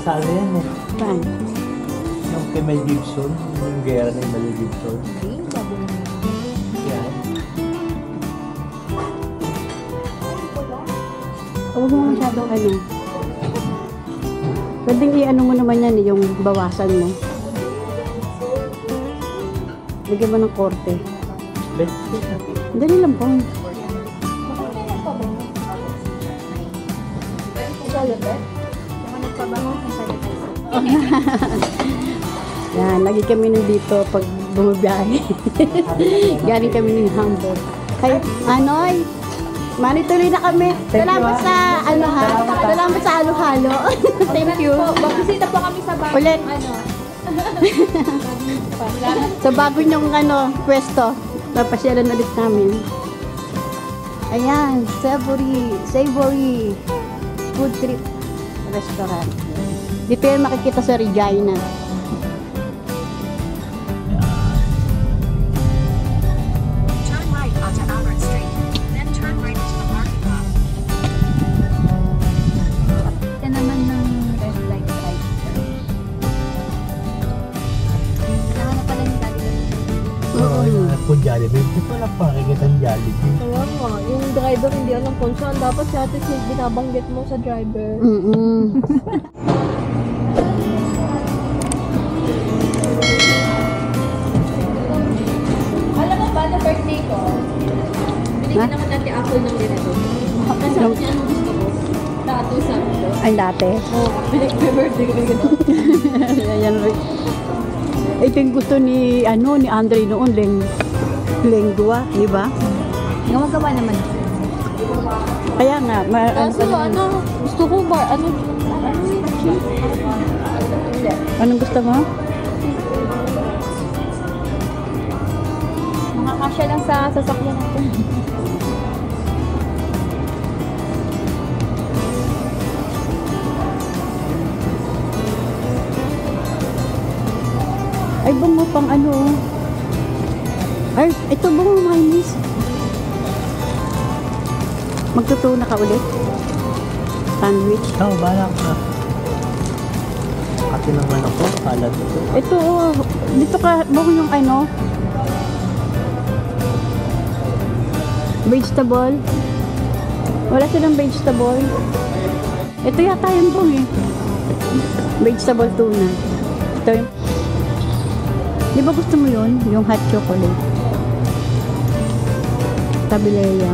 sa ano yan eh. Saan? Yung kay Mel Gibson. Yung gera ni Mel Gibson. Hindi, bago na. Yan. Huwag mo masyadong ano. Pwedeng i-ano mo naman yan, yung bawasan mo. Bigyan mo ng korte. Best. Dali lang po. Yan, lagi kami nandito pag bumabiyahe. Galing kami ng Hamburg. Kaya, Anoy, manituloy na kami. Salamat sa ano ha. Salamat sa halo-halo. Thank you. Magbisita po kami sa bahay. Ulit. Ano? Sa bago niyong ano, pwesto. Papasyalan ulit namin. Ayan, Savory Food Trip Restaurant. Dito yan makikita sa Regina. Turn right onto Albert Street, then turn right into the parking lot. Ito naman ng red light right. Kailangan na pala yung Jollibee. Oo, yung po Jollibee. Hindi ko lang pakikita ang Jollibee. Kaya nga, yung driver hindi alam kung saan. Dapat si ate si binabanggit mo sa driver. Alam mo ba, na birthday ko, binigyan naman natin apple ng ganito. Kasi sabi niya, anong gusto ko? Tato sabi ko. Ay, dati. Oo, may birthday ko ganito. Ayan. Ito yung gusto ni, ano, ni Andre noon, lengua, di ba? Gumagawa naman ako. Kaya nga, Kaso gusto ko ba, anong gusto mo? makakasya lang sa sasakyan natin. Ay, bungo pang ano. Ay, ito bungo, Minis. Magtutuna ka ulit. Sandwich. Ikaw, balak na. Kati naman ako, kala dito. Ito, oh, dito ka, bungo yung ano. Vegetable. Wala silang vegetable. Ito yata yung bong eh. Vegetable tuna. Ito yung... Di ba gusto mo yun? Yung hot chocolate. Tableya.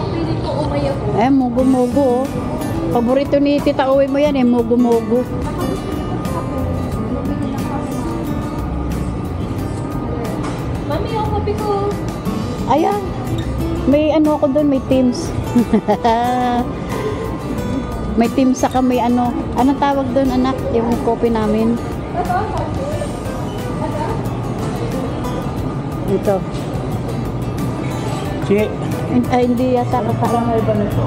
Pili ko umaya ko. Eh, mogo-mogo. Oh. Paborito ni Tita Uwi mo yan eh, mogo-mogo. Mami, yung kape ko. Ayan. May ano ako doon, may teams. May teams saka may ano. Anong tawag doon, anak? Yung coffee namin. Ito. Che, Ay, hindi yata parang kakain. may ba nito?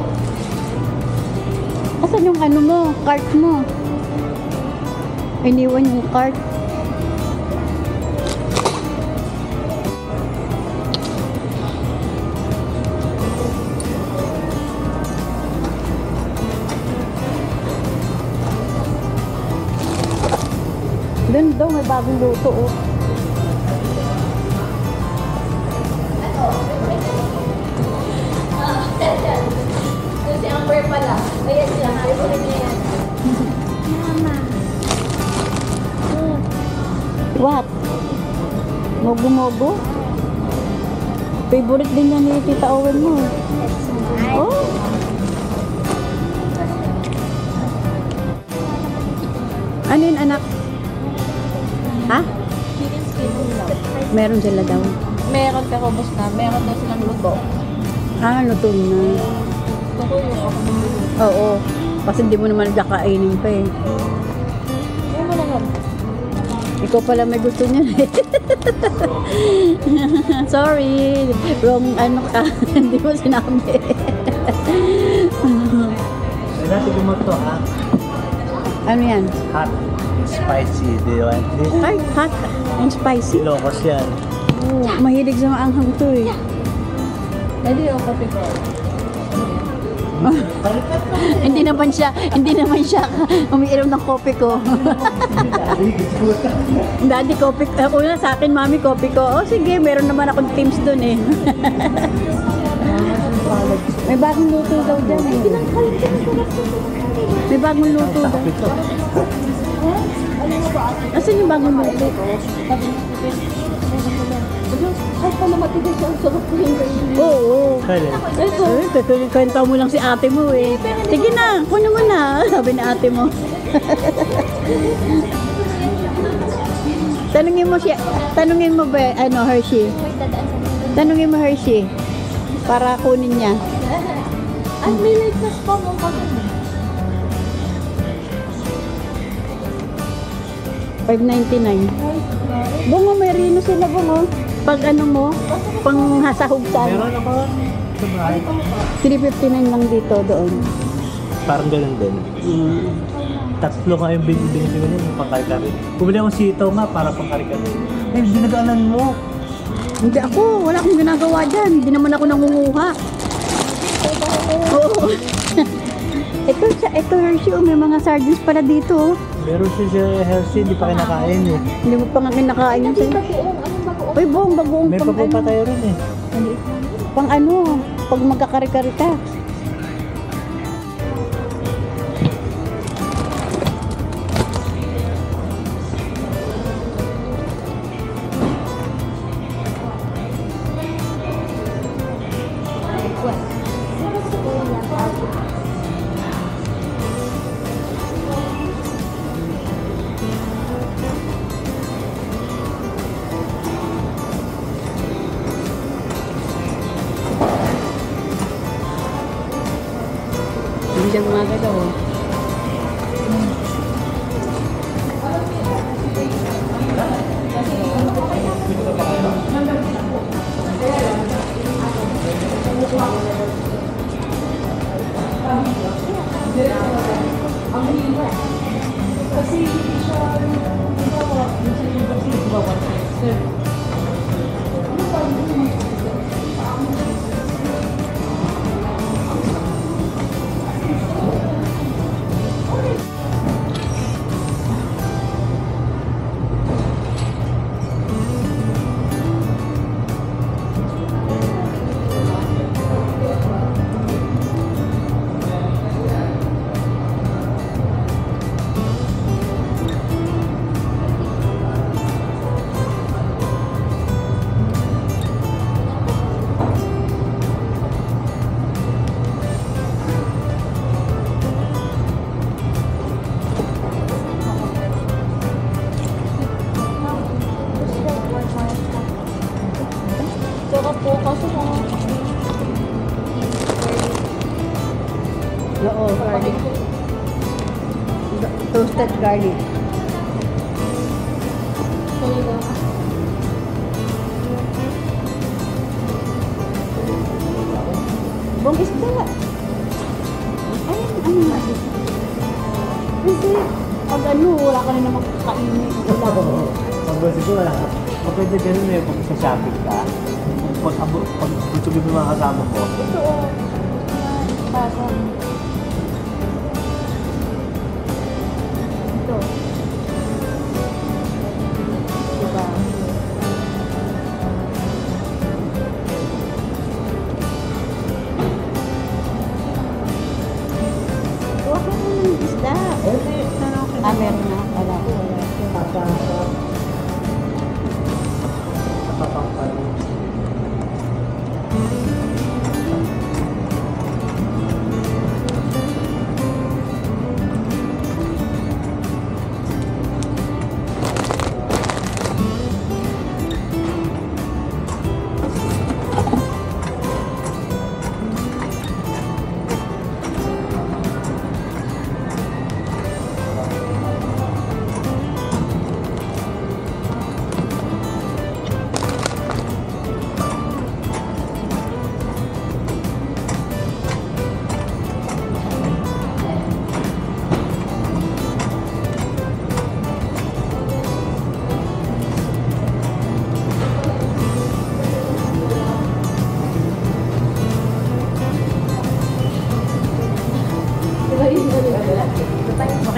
Asan yung ano mo? Cart mo? Iniwan yung cart. Doon daw may bagong luto oh. Kasi Amber pala. Ayan siya. Favorite niya yan. Mama. What? Mogo-mogo? Favorite din yan ni Tita Owen mo. Oh. Ano yun, anak? Ha? Chicken skin lang. Meron sila daw. Meron pero bus na. Meron daw silang luto. Ah, luto na. Gusto ko yung ako niluluto. Oo. Kasi hindi mo naman nagkakainin pa eh. Ano mo naman? Ikaw pala may gusto niya eh. Sorry. Wrong ano ka. Hindi mo sinabi. Kaya natin to ha. Ano yan? Hot, spicy. Do you want this? Ay, hot and spicy. Ilocos yan. Oh, mahilig sa maanghang to eh. Pwede yung kopi ko. Hindi naman siya umiinom ng kopi ko. Daddy, kopi ko. Una sa akin, mami, kopi ko. Oh, sige, meron naman akong teams dun eh. May bagong luto daw dyan eh. May bagong luto daw. Asan yung bagong luto? Ay, paano matigas yung sarap ko yung kainin? Oo. Kailan? Ito. Kwenta mo lang si ate mo eh. Sige na, kunin mo na. Sabi ni ate mo. Tanungin mo ba, ano, Hershey? Tanungin mo Hershey. Para kunin niya. Ay, may ligtas pa mo kagano. 5.99. Bungo, may rino sila bungo. Pag ano mo, pang hasahog sa ano. Meron ako sa bahay. 3.59 lang dito doon. Parang ganun din. Tatlo nga yung binibili ko yun, yung pangkari-kari. Bumili akong sitaw nga para pangkari-kari. Eh, dinagaanan mo. Hindi ako, wala akong ginagawa dyan. Hindi naman ako nangunguha. Oo. ito Hershey, oh, may mga sardines pala dito. Oh. Meron siya Hershey, hindi pa kinakain eh. Hindi mo pa nga kinakain yun sa'yo. Anong bagoong? Uy, buong bagoong May pang pagpapa ano. tayo rin eh. Pang ano, pag magkakari-kari ka. Hindi siya gumagalaw. Oh. Sarap po kasi mga... Oo, garlic. Toasted garlic. Talaga. Buong isda. Ay, ano nga ito? Kasi, pag ano, wala ka na naman kakainin. Pag siguro wala ka. Pag pwede ganun eh, pag sa shopping ka, pag busugin mo yung mga kasama mo, Ito o. Pasang. Ito. Diba? Huwag ka na ng isda. Ah, meron na. Wala.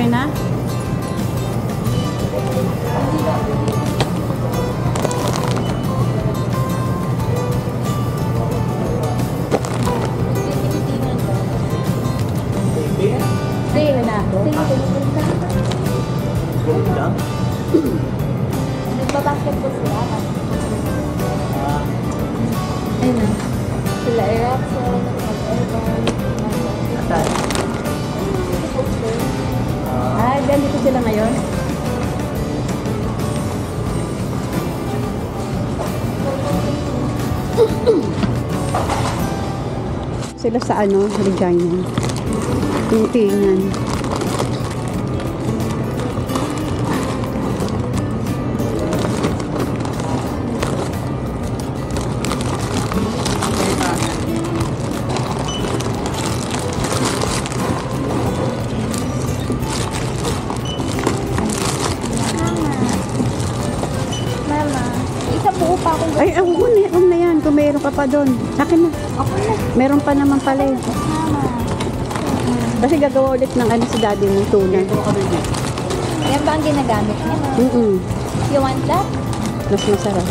Okay na? Okay na. Gold lang. Nagbabasketball sila. Ah, Ayun na. Sila Erickson, Evan, asan? Ah, Ganito sila ngayon? Sila sa ano, Regina. Tingnan. Mama, isang buo pa akong Ay, huwag na yan. Kung mayroon ka pa doon. Akin na. ako na. Meron pa naman pala eh. Mama. Kasi gagawa ulit ng ano si daddy ng tuna. Yan ba ang ginagamit niya? You want that? Mas masarap.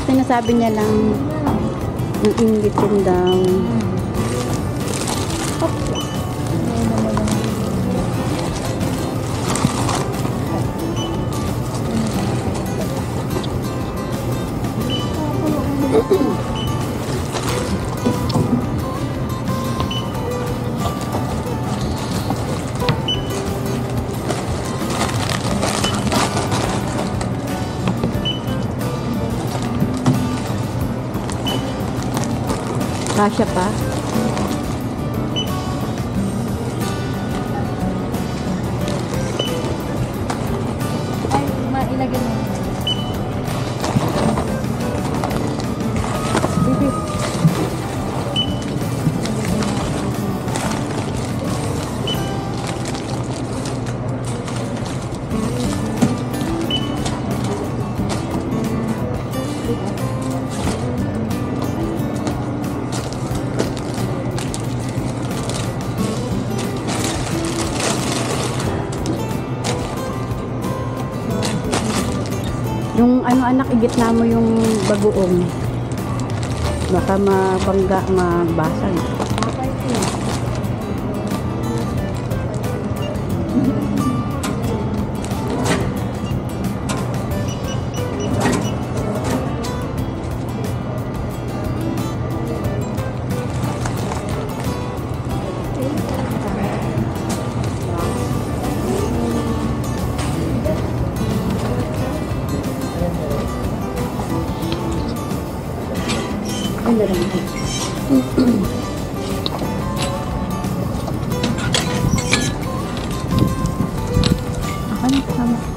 Sinasabi niya lang ng inggit yun daw. Kasya pa? Ay, mailagay mo. Yung ano anak, igitna mo yung bagoong. Baka mabangga, mabasag. Ang galing. Ako na, tama.